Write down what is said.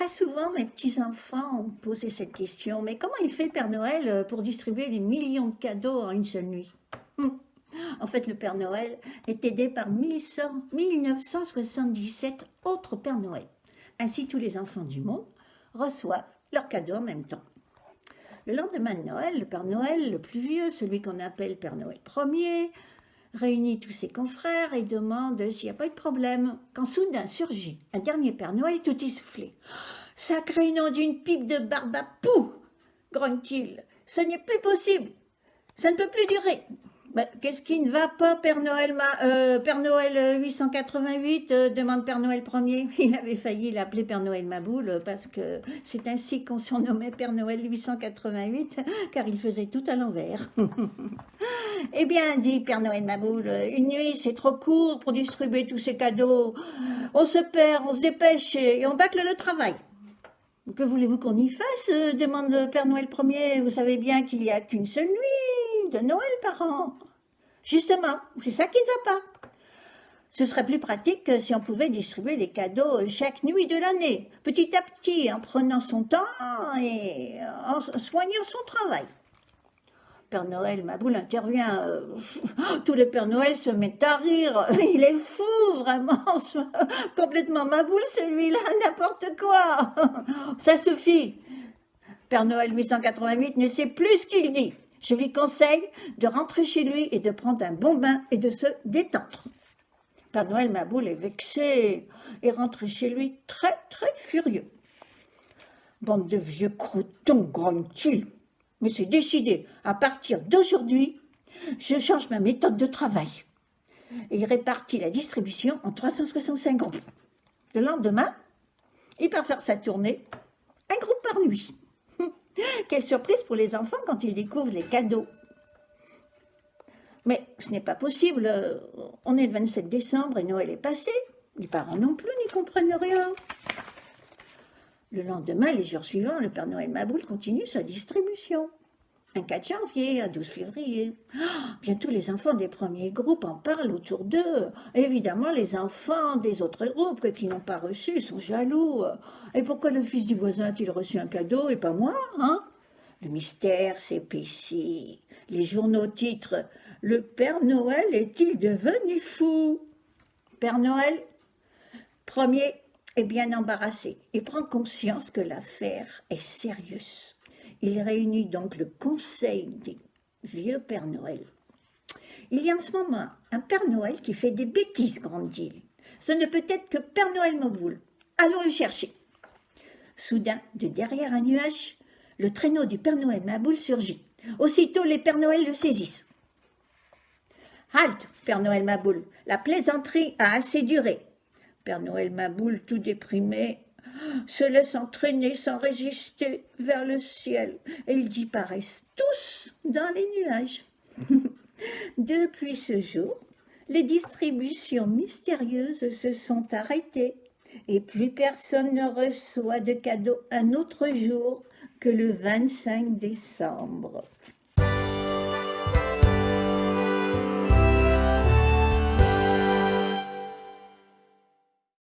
Très souvent, mes petits-enfants ont posé cette question. Mais comment il fait le Père Noël pour distribuer les millions de cadeaux en une seule nuit? En fait, le Père Noël est aidé par 1977 autres Pères Noël. Ainsi, tous les enfants du monde reçoivent leurs cadeaux en même temps. Le lendemain de Noël, le Père Noël, le plus vieux, celui qu'on appelle Père Noël Ier, réunit tous ses confrères et demande s'il n'y a pas eu de problème. Quand soudain surgit un dernier Père Noël tout essoufflé. « Sacré nom d'une pipe de barbe à pou !» grogne-t-il. « Ce n'est plus possible. Ça ne peut plus durer. » Qu'est-ce qui ne va pas, Père Noël 888 demande Père Noël Ier. Il avait failli l'appeler Père Noël Maboule parce que c'est ainsi qu'on surnommait Père Noël 888, car il faisait tout à l'envers. Eh bien, dit Père Noël Maboule, une nuit c'est trop court pour distribuer tous ces cadeaux. On se perd, on se dépêche et on bâcle le travail. Que voulez-vous qu'on y fasse demande Père Noël Ier. Vous savez bien qu'il n'y a qu'une seule nuit de Noël par an. Justement, c'est ça qui ne va pas. Ce serait plus pratique si on pouvait distribuer les cadeaux chaque nuit de l'année, petit à petit, en prenant son temps et en soignant son travail. Père Noël Maboule intervient. Tous les Pères Noël se mettent à rire. Il est fou, vraiment. Complètement Maboule, celui-là, n'importe quoi. Ça suffit. Père Noël 888 ne sait plus ce qu'il dit. Je lui conseille de rentrer chez lui et de prendre un bon bain et de se détendre. Père Noël Maboule est vexé et rentre chez lui très, très furieux. Bande de vieux croutons, grogne-t-il. Mais c'est décidé, à partir d'aujourd'hui, je change ma méthode de travail. Et il répartit la distribution en 365 groupes. Le lendemain, il part faire sa tournée, un groupe par nuit. Quelle surprise pour les enfants quand ils découvrent les cadeaux. Mais ce n'est pas possible, on est le 27 décembre et Noël est passé. Les parents non plus n'y comprennent rien. Le lendemain, les jours suivants, le Père Noël Maboule continue sa distribution. Un 4 janvier, un 12 février. Bientôt, les enfants des premiers groupes en parlent autour d'eux. Évidemment, les enfants des autres groupes qui n'ont pas reçu sont jaloux. Et pourquoi le fils du voisin a-t-il reçu un cadeau et pas moi, hein? Le mystère s'épaissit. Les journaux titrent « Le Père Noël est-il devenu fou ?» Père Noël Ier est bien embarrassé et prend conscience que l'affaire est sérieuse. Il réunit donc le conseil des vieux Père Noël. Il y a en ce moment un Père Noël qui fait des bêtises, grande-t-il. Ce ne peut être que Père Noël Maboule. Allons le chercher. Soudain, de derrière un nuage, le traîneau du Père Noël Maboule surgit. Aussitôt, les Pères Noël le saisissent. « Halte, Père Noël Maboule, la plaisanterie a assez duré. » Père Noël Maboule, tout déprimé, se laisse entraîner sans résister vers le ciel et ils disparaissent tous dans les nuages. Depuis ce jour, les distributions mystérieuses se sont arrêtées et plus personne ne reçoit de cadeaux un autre jour que le 25 décembre.